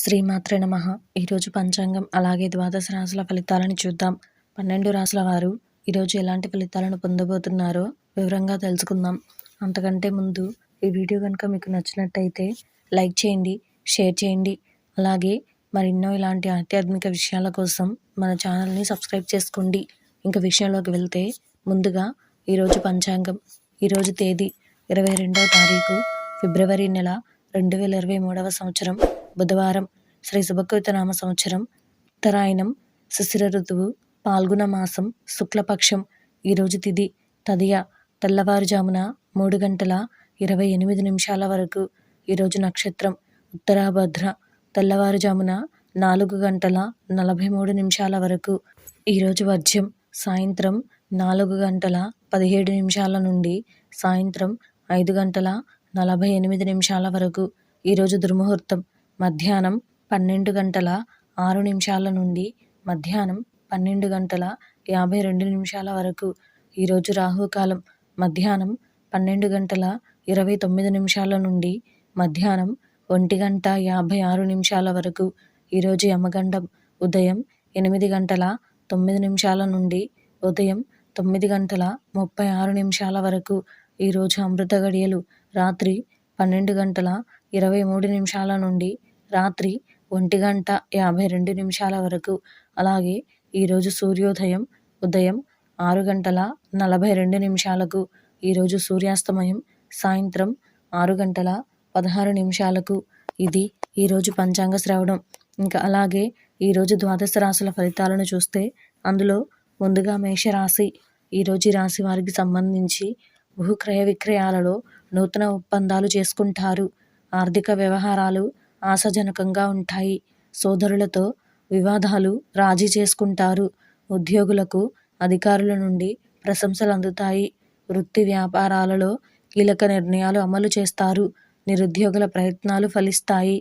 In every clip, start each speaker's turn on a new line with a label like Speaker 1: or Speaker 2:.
Speaker 1: శ్రీమాత్రే నమః. ఈరోజు పంచాంగం అలాగే ద్వాదశ రాశుల ఫలితాలను చూద్దాం. 12 రాశుల వారు ఈరోజు ఎలాంటి ఫలితాలను పొందబోతున్నారో వివరంగా తెలుసుకుందాం. అంతకంటే ముందు ఈ వీడియో కనుక మీకు నచ్చినట్టయితే లైక్ చేయండి, షేర్ చేయండి. అలాగే మరెన్నో ఇలాంటి ఆధ్యాత్మిక విషయాల కోసం మన ఛానల్ని సబ్స్క్రైబ్ చేసుకోండి. ఇంక విషయంలోకి వెళ్తే ముందుగా ఈరోజు పంచాంగం. ఈరోజు తేదీ 22వ తారీఖు ఫిబ్రవరి నెల 2023వ సంవత్సరం బుధవారం. శ్రీ శుభకృత నామ సంవత్సరం ఉత్తరాయణం, శిశిర ఋతువు, పాల్గొన మాసం, శుక్లపక్షం. ఈరోజు తిథి తదియ, తెల్లవారుజామున 3:28 వరకు. ఈరోజు నక్షత్రం ఉత్తరాభద్ర, తెల్లవారుజామున 4:43 వరకు. ఈరోజు వర్జ్యం సాయంత్రం 4:17 నుండి సాయంత్రం 5:48 వరకు. ఈరోజు దుర్ముహూర్తం మధ్యాహ్నం 12:06 నుండి మధ్యాహ్నం 12:52 వరకు. ఈరోజు రాహుకాలం మధ్యాహ్నం 12:29 నుండి మధ్యాహ్నం 1:56 వరకు. ఈరోజు యమగండం ఉదయం 8:09 నుండి ఉదయం 9:36 వరకు. ఈరోజు అమృత గడియలు రాత్రి 12:23 నుండి రాత్రి 1:52 వరకు. అలాగే ఈరోజు సూర్యోదయం ఉదయం 6:42. ఈరోజు సూర్యాస్తమయం సాయంత్రం 6:16. ఇది ఈరోజు పంచాంగ శ్రవణం. ఇంకా అలాగే ఈరోజు ద్వాదశ రాశుల ఫలితాలను చూస్తే అందులో ముందుగా మేషరాశి. ఈరోజు ఈ రాశి వారికి సంబంధించి భూక్రయ విక్రయాలలో నూతన ఒప్పందాలు చేసుకుంటారు. ఆర్థిక వ్యవహారాలు ఆశాజనకంగా ఉంటాయి. సోదరులతో వివాదాలు రాజీ చేసుకుంటారు. ఉద్యోగులకు అధికారుల నుండి ప్రశంసలు అందుతాయి. వృత్తి వ్యాపారాలలో కీలక నిర్ణయాలు అమలు చేస్తారు. నిరుద్యోగుల ప్రయత్నాలు ఫలిస్తాయి.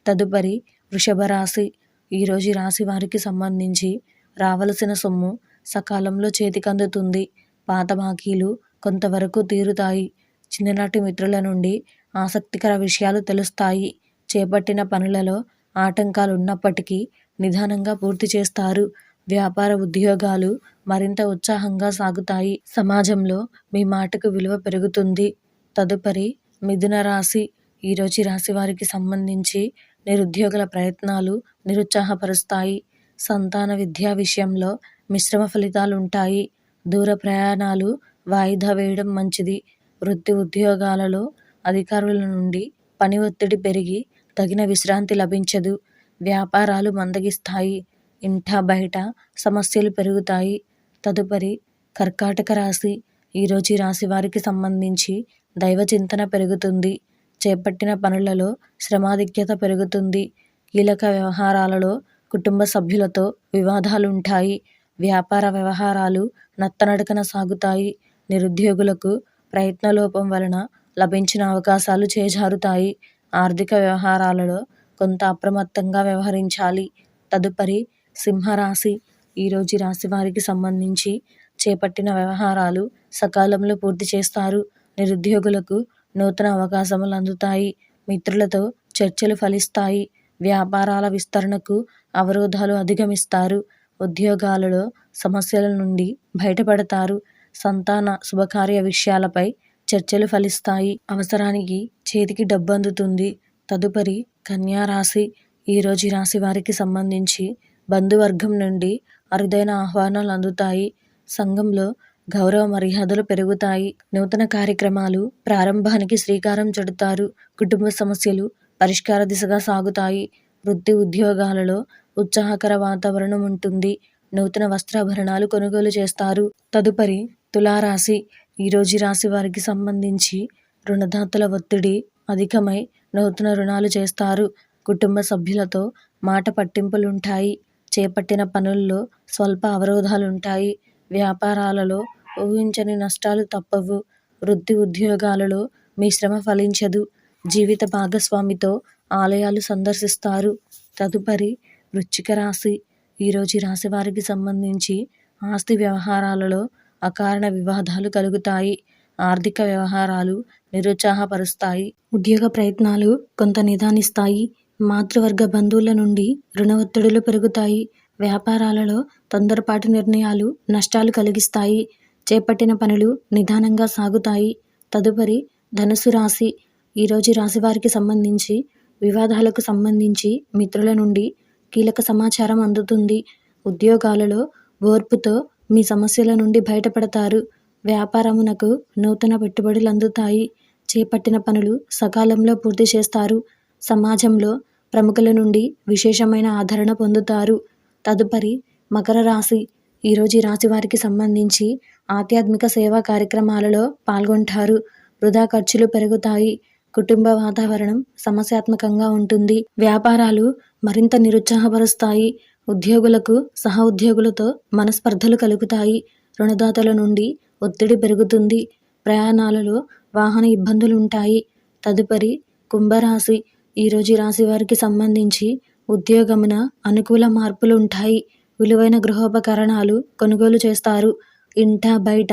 Speaker 1: తదుపరి వృషభ రాశి. ఈరోజు ఈ రాశి వారికి సంబంధించి రావలసిన సొమ్ము సకాలంలో చేతికందుతుంది. పాత బాకీలు కొంతవరకు తీరుతాయి. చిన్ననాటి మిత్రుల నుండి ఆసక్తికర విషయాలు తెలుస్తాయి. చేపట్టిన పనులలో ఆటంకాలు ఉన్నప్పటికీ నిదానంగా పూర్తి చేస్తారు. వ్యాపార ఉద్యోగాలు మరింత ఉత్సాహంగా సాగుతాయి. సమాజంలో మీ మాటకు విలువ పెరుగుతుంది. తదుపరి మిథున రాశి. ఈరోజు ఈ రాశి వారికి సంబంధించి నిరుద్యోగుల ప్రయత్నాలు నిరుత్సాహపరుస్తాయి. సంతాన విద్యా విషయంలో మిశ్రమ ఫలితాలు ఉంటాయి. దూర ప్రయాణాలు వాయిదా వేయడం మంచిది. వృత్తి ఉద్యోగాలలో అధికారుల నుండి పని ఒత్తిడి పెరిగి తగిన విశ్రాంతి లభించదు. వ్యాపారాలు మందగిస్తాయి. ఇంట బయట సమస్యలు పెరుగుతాయి. తదుపరి కర్కాటక రాశి. ఈరోజు ఈ రాశి వారికి సంబంధించి దైవ చింతన పెరుగుతుంది. చేపట్టిన పనులలో శ్రమాధిక్యత పెరుగుతుంది. కీలక వ్యవహారాలలో కుటుంబ సభ్యులతో వివాదాలుంటాయి. వ్యాపార వ్యవహారాలు నత్తనడకన సాగుతాయి. నిరుద్యోగులకు ప్రయత్నలోపం వలన లభించిన అవకాశాలు చేజారుతాయి. ఆర్థిక వ్యవహారాలలో కొంత అప్రమత్తంగా వ్యవహరించాలి. తదుపరి సింహరాశి. ఈరోజు రాశి వారికి సంబంధించి చేపట్టిన వ్యవహారాలు సకాలంలో పూర్తి చేస్తారు. నిరుద్యోగులకు నూతన అవకాశములు అందుతాయి. మిత్రులతో చర్చలు ఫలిస్తాయి. వ్యాపారాల విస్తరణకు అవరోధాలు అధిగమిస్తారు. ఉద్యోగాలలో సమస్యల నుండి బయటపడతారు. సంతాన శుభకార్య విషయాలపై చర్చలు ఫలిస్తాయి. అవసరానికి చేతికి డబ్బు అందుతుంది. తదుపరి కన్యా రాశి. ఈరోజు ఈ రాశి వారికి సంబంధించి బంధువర్గం నుండి అరుదైన ఆహ్వానాలు అందుతాయి. సంఘంలో గౌరవ మర్యాదలు పెరుగుతాయి. నూతన కార్యక్రమాలు ప్రారంభానికి శ్రీకారం చుడతారు. కుటుంబ సమస్యలు పరిష్కార దిశగా సాగుతాయి. వృత్తి ఉద్యోగాలలో ఉత్సాహకర వాతావరణం ఉంటుంది. నూతన వస్త్రాభరణాలు కొనుగోలు చేస్తారు. తదుపరి తులారాశి. ఈరోజు రాశి వారికి సంబంధించి రుణదాతల ఒత్తిడి అధికమై నూతన రుణాలు చేస్తారు. కుటుంబ సభ్యులతో మాట పట్టింపులుంటాయి. చేపట్టిన పనుల్లో స్వల్ప అవరోధాలుంటాయి. వ్యాపారాలలో ఊహించని నష్టాలు తప్పవు. వృత్తి ఉద్యోగాలలో మీ శ్రమ ఫలించదు. జీవిత భాగస్వామితో ఆలయాలు సందర్శిస్తారు. తదుపరి వృశ్చిక రాశి. ఈరోజు రాశి వారికి సంబంధించి ఆస్తి వ్యవహారాలలో అకారణ వివాదాలు కలుగుతాయి. ఆర్థిక వ్యవహారాలు నిరుత్సాహపరుస్తాయి. ఉద్యోగ ప్రయత్నాలు కొంత నిదానిస్తాయి. మాతృవర్గ బంధువుల నుండి రుణ ఒత్తిడులు పెరుగుతాయి. వ్యాపారాలలో తొందరపాటు నిర్ణయాలు నష్టాలు కలిగిస్తాయి. చేపట్టిన పనులు నిదానంగా సాగుతాయి. తదుపరి ధనుసు రాశి. ఈరోజు రాశివారికి సంబంధించి వివాదాలకు సంబంధించి మిత్రుల నుండి కీలక సమాచారం అందుతుంది. ఉద్యోగాలలో ఓర్పుతో మీ సమస్యల నుండి బయటపడతారు. వ్యాపారమునకు నూతన పెట్టుబడులు అందుతాయి. చేపట్టిన పనులు సకాలంలో పూర్తి చేస్తారు. సమాజంలో ప్రముఖుల నుండి విశేషమైన ఆదరణ పొందుతారు. తదుపరి మకర రాశి. ఈరోజు ఈ రాశి వారికి సంబంధించి ఆధ్యాత్మిక సేవా కార్యక్రమాలలో పాల్గొంటారు. వృధా ఖర్చులు పెరుగుతాయి. కుటుంబ వాతావరణం సమస్యాత్మకంగా ఉంటుంది. వ్యాపారాలు మరింత నిరుత్సాహపరుస్తాయి. ఉద్యోగులకు సహ ఉద్యోగులతో మనస్పర్ధలు కలుగుతాయి. రుణదాతల నుండి ఒత్తిడి పెరుగుతుంది. ప్రయాణాలలో వాహన ఇబ్బందులుంటాయి. తదుపరి కుంభరాశి. ఈరోజు ఈ రాశి వారికి సంబంధించి ఉద్యోగమున అనుకూల మార్పులు ఉంటాయి. విలువైన గృహోపకరణాలు కొనుగోలు చేస్తారు. ఇంట బయట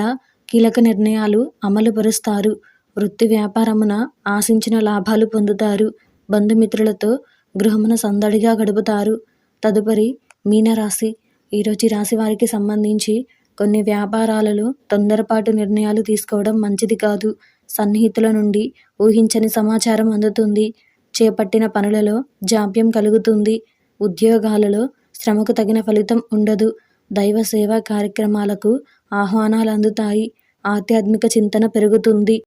Speaker 1: కీలక నిర్ణయాలు అమలు పరుస్తారు. వృత్తి వ్యాపారమున ఆశించిన లాభాలు పొందుతారు. బంధుమిత్రులతో గృహమున సందడిగా గడుపుతారు. తదుపరి మీనరాశి. ఈరోజు ఈ రాశి వారికి సంబంధించి కొన్ని వ్యాపారాలలో తొందరపాటు నిర్ణయాలు తీసుకోవడం మంచిది కాదు. సన్నిహితుల నుండి ఊహించని సమాచారం అందుతుంది. చేపట్టిన పనులలో జాప్యం కలుగుతుంది. ఉద్యోగాలలో శ్రమకు తగిన ఫలితం ఉండదు. దైవ సేవా కార్యక్రమాలకు ఆహ్వానాలు అందుతాయి. ఆధ్యాత్మిక చింతన పెరుగుతుంది.